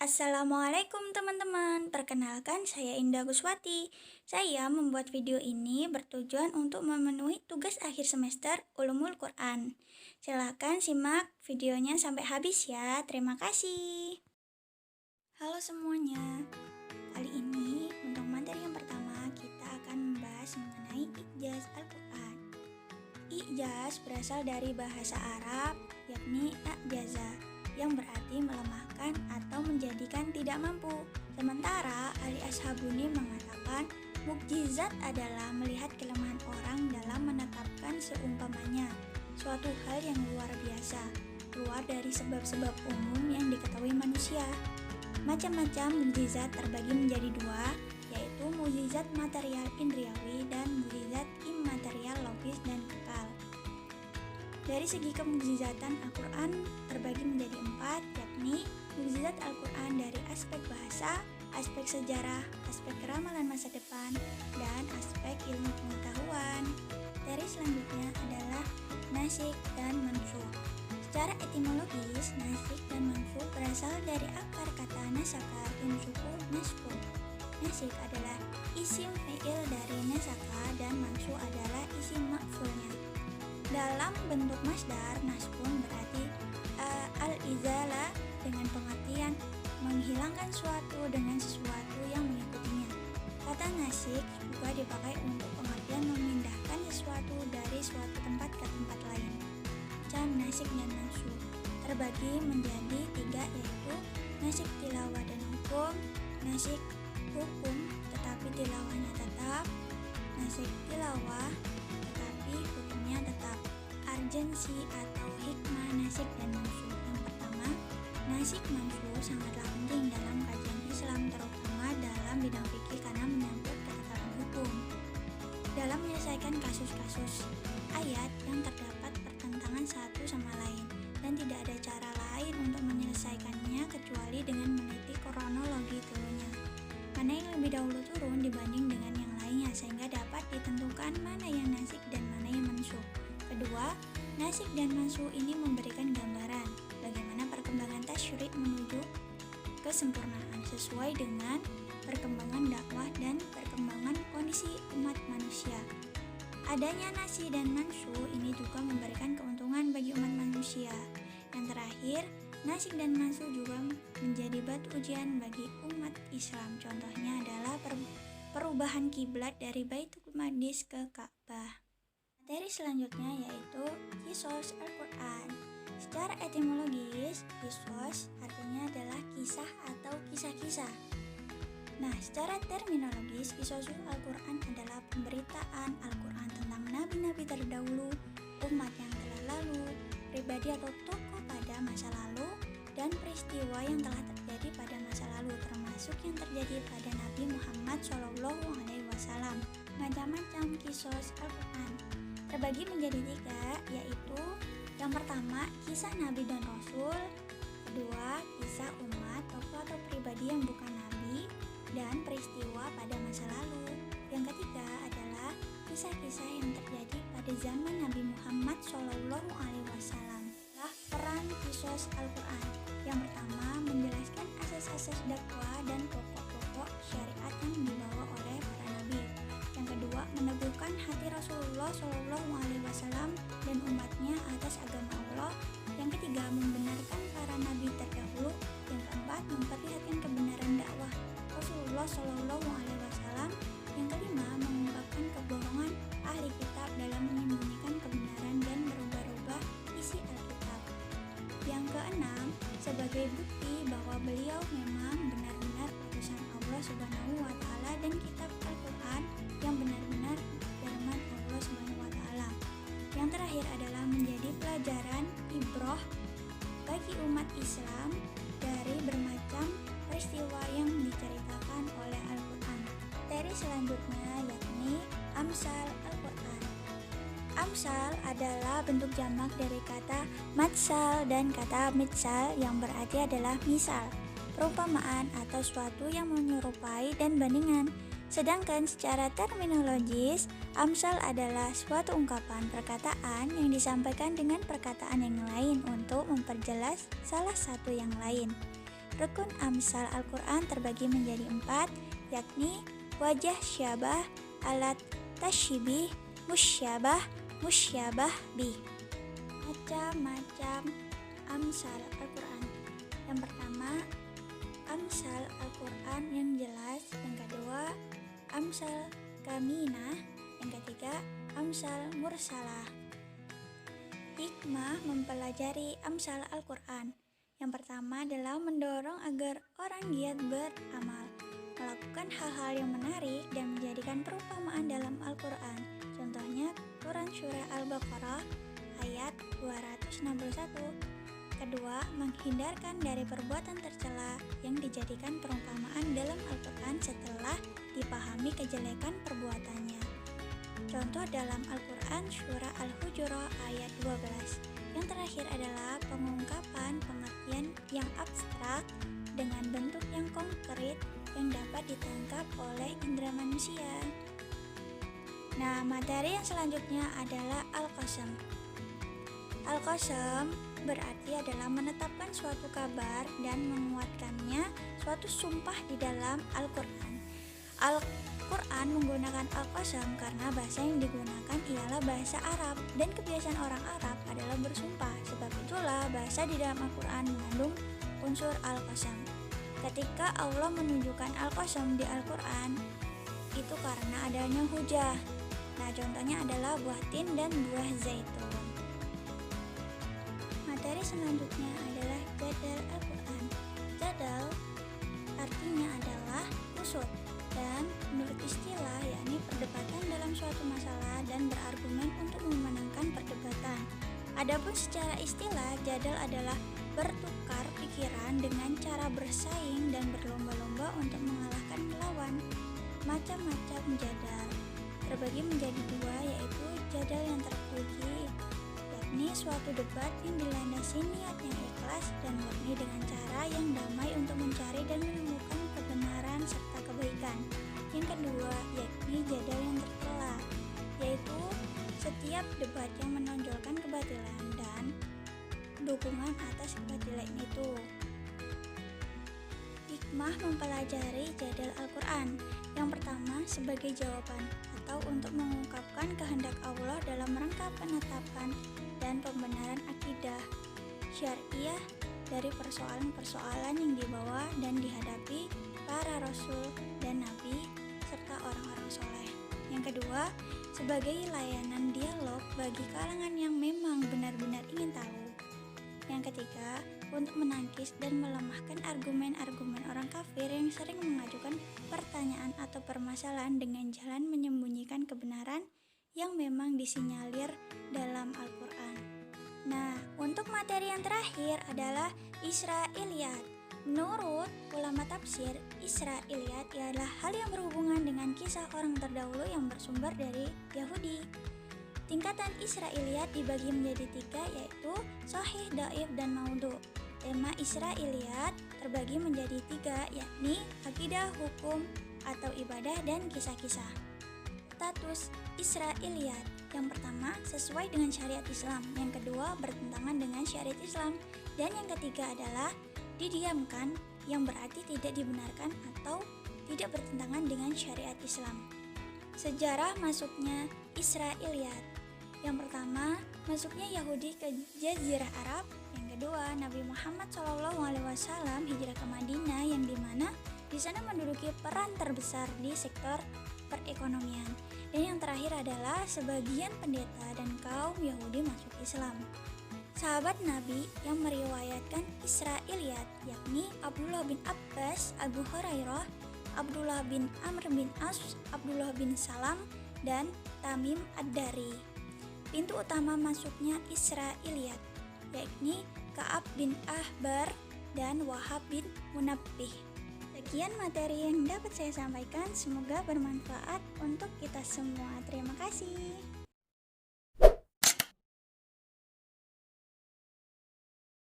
Assalamualaikum teman-teman, perkenalkan saya Indah Guswati. Saya membuat video ini bertujuan untuk memenuhi tugas akhir semester Ulumul Quran. Silakan simak videonya sampai habis ya, terima kasih. Halo semuanya, kali ini untuk materi yang pertama kita akan membahas mengenai I'jaz Al-Quran. I'jaz berasal dari bahasa Arab, yakni a'jaza, yang berarti melemahkan atau menjadikan tidak mampu. Sementara Ali Ashabuni mengatakan mukjizat adalah melihat kelemahan orang dalam menetapkan seumpamanya suatu hal yang luar biasa, keluar dari sebab-sebab umum yang diketahui manusia. Macam-macam mukjizat terbagi menjadi dua, yaitu mukjizat material indriawi dan mukjizat immaterial logis dan kekal. Dari segi kemukjizatan Al-Quran terbagi menjadi 4, yakni mukjizat Al-Quran dari aspek bahasa, aspek sejarah, aspek ramalan masa depan, dan aspek ilmu pengetahuan. Dari selanjutnya adalah nasikh dan mansukh. Secara etimologis, nasikh dan mansukh berasal dari akar kata nasaka yunsuku naskun. Nasikh adalah isim fi'il dari nasaka dan mansukh adalah isim maf'ulnya. Dalam bentuk masdar, naskun berarti al-izala dengan pengertian menghilangkan suatu dengan sesuatu yang mengikutinya. Kata nasikh juga dipakai untuk pengertian memindahkan sesuatu dari suatu tempat ke tempat lain. Macam nasikh dan mansukh terbagi menjadi 3, yaitu nasikh tilawah dan hukum, nasikh hukum tetapi tilawahnya tetap, nasikh tilawah tetapi hukumnya tetap. Urgensi atau hikmah nasikh dan mansukh. Yang pertama, nasikh mansukh sangatlah penting dalam kajian Islam, terutama dalam bidang fikih karena menyangkut ketetapan hukum. Dalam menyelesaikan kasus-kasus ayat yang terdapat pertentangan satu sama lain dan tidak ada cara lain untuk menyelesaikannya kecuali dengan meneliti kronologi turunnya. Mana yang lebih dahulu turun dibanding dengan yang lainnya sehingga dapat ditentukan mana yang nasikh dan mana yang mansukh. Kedua, nasikh dan mansukh ini memberikan gambaran bagaimana perkembangan tasyri' menuju kesempurnaan sesuai dengan perkembangan dakwah dan perkembangan kondisi umat manusia. Adanya nasikh dan mansukh ini juga memberikan keuntungan bagi umat manusia. Yang terakhir, nasikh dan mansukh juga menjadi batu ujian bagi umat Islam. Contohnya adalah perubahan kiblat dari Baitul Maqdis ke Ka'bah. Materi selanjutnya yaitu Qisas Al-Quran. Secara etimologis, Qisas artinya adalah kisah atau kisah-kisah. Nah, secara terminologis, Qisas Al-Quran adalah pemberitaan Al-Quran tentang nabi-nabi terdahulu, umat yang telah lalu, pribadi atau tokoh pada masa lalu, dan peristiwa yang telah terjadi pada masa lalu, termasuk yang terjadi pada Nabi Muhammad SAW. Macam-macam Qisas Al-Quran terbagi menjadi 3, yaitu yang pertama kisah Nabi dan Rasul, kedua kisah umat, tokoh atau pribadi yang bukan Nabi, dan peristiwa pada masa lalu. Yang ketiga adalah kisah-kisah yang terjadi pada zaman Nabi Muhammad SAW. Peran Qisas Al-Quran. Yang pertama, menjelaskan asas-asas dakwah dan pokok-pokok syariat yang dibawa oleh para nabi. Yang kedua, meneguhkan hati Rasulullah SAW dan umatnya atas agama Allah. Yang ketiga, membenarkan para nabi terdahulu. Yang keempat, memperlihatkan kebenaran dakwah Rasulullah SAW. Yang kelima, mengungkapkan kebohongan ahli kitab dalam menyembunyikan kebenaran dan merubah-rubah isi Alkitab. Yang keenam, sebagai bukti bahwa beliau memang benar-benar utusan Allah Subhanahu wa Ta'ala dan kitab Al-Quran yang benar-benar firman Allah Subhanahu wa Ta'ala. Yang terakhir adalah menjadi pelajaran ibrah bagi umat Islam dari bermacam peristiwa yang diceritakan oleh Al-Quran. Materi selanjutnya yakni Amsal Al-Quran. Amsal adalah bentuk jamak dari kata matsal dan kata mitsal yang berarti adalah misal, perumpamaan atau suatu yang menyerupai dan bandingan. Sedangkan secara terminologis, amsal adalah suatu ungkapan perkataan yang disampaikan dengan perkataan yang lain untuk memperjelas salah satu yang lain. Rukun amsal Al-Quran terbagi menjadi 4, yakni wajah syabah, alat tasyibih, musyabah, musyabah bih. Macam-macam amsal Al-Quran. Yang pertama, amsal Al-Quran yang jelas. Yang kedua, amsal kaminah. Yang ketiga, amsal mursalah. Hikmah mempelajari amsal Al-Quran. Yang pertama adalah mendorong agar orang giat beramal, melakukan hal-hal yang menarik dan menjadikan perumpamaan dalam Al-Quran. Contohnya Quran Surah Al-Baqarah ayat 261. Kedua, menghindarkan dari perbuatan tercela yang dijadikan perumpamaan dalam Al-Quran setelah dipahami kejelekan perbuatannya. Contoh dalam Al-Quran Surah Al-Hujurat ayat 12. Yang terakhir adalah pengungkapan pengertian yang abstrak dengan bentuk yang konkret yang dapat ditangkap oleh indera manusia. Nah, materi yang selanjutnya adalah Al-Qasam. Al-Qasam berarti adalah menetapkan suatu kabar dan menguatkannya suatu sumpah di dalam Al-Quran. Al-Quran menggunakan Al-Qasam karena bahasa yang digunakan ialah bahasa Arab dan kebiasaan orang Arab adalah bersumpah. Sebab itulah bahasa di dalam Al-Quran mengandung unsur Al-Qasam. Ketika Allah menunjukkan Al-Qasam di Al-Quran, itu karena adanya hujah. Nah, contohnya adalah buah tin dan buah zaitun. Materi selanjutnya adalah jadal Al-Quran. Jadal artinya adalah usut, dan menurut istilah yakni perdebatan dalam suatu masalah dan berargumen untuk memenangkan perdebatan. Adapun secara istilah, jadal adalah bertukar pikiran dengan cara bersaing dan berlomba-lomba untuk mengalahkan lawan. Macam-macam jadal terbagi menjadi dua, yaitu jadal yang terpuji, yakni suatu debat yang dilandasi niat yang ikhlas dan murni dengan cara yang damai untuk mencari dan menemukan kebenaran serta kebaikan. Yang kedua, yakni jadal yang tercela, yaitu setiap debat yang menonjolkan kebatilan dan dukungan atas kebatilan itu. Hikmah mempelajari jadal Al-Quran. Yang pertama, sebagai jawaban atau untuk mengungkapkan kehendak Allah dalam rangka penetapan dan pembenaran akidah syariah dari persoalan-persoalan yang dibawa dan dihadapi para rasul dan nabi serta orang-orang soleh. Yang kedua, sebagai layanan dialog bagi kalangan yang memang benar-benar ingin tahu. Yang ketiga, untuk menangkis dan melemahkan argumen-argumen orang kafir yang sering mengajukan pertanyaan atau permasalahan dengan jalan menyembunyikan kebenaran yang memang disinyalir dalam Al-Quran. Nah, untuk materi yang terakhir adalah Israiliyat. Menurut ulama tafsir, Israiliyat adalah hal yang berhubungan dengan kisah orang terdahulu yang bersumber dari Yahudi. Tingkatan Israiliyat dibagi menjadi 3, yaitu Sahih, Dhaif, dan Maudhu. Tema Israiliyat terbagi menjadi 3, yakni akidah, hukum, atau ibadah, dan kisah-kisah. Status Israiliyat. Yang pertama, sesuai dengan syariat Islam. Yang kedua, bertentangan dengan syariat Islam. Dan yang ketiga adalah didiamkan, yang berarti tidak dibenarkan atau tidak bertentangan dengan syariat Islam. Sejarah masuknya Israiliyat. Yang pertama, masuknya Yahudi ke Jazirah Arab. Yang kedua, Nabi Muhammad SAW hijrah ke Madinah, yang dimana di sana menduduki peran terbesar di sektor perekonomian. Dan yang terakhir adalah sebagian pendeta dan kaum Yahudi masuk Islam. Sahabat Nabi yang meriwayatkan Israiliyat yakni Abdullah bin Abbas, Abu Hurairah, Abdullah bin Amr bin As, Abdullah bin Salam, dan Tamim Ad-Dari. Pintu utama masuknya Israiliyat yakni Ka'ab bin Ahbar dan Wahab bin Munabbih. Sekian materi yang dapat saya sampaikan, semoga bermanfaat untuk kita semua. Terima kasih.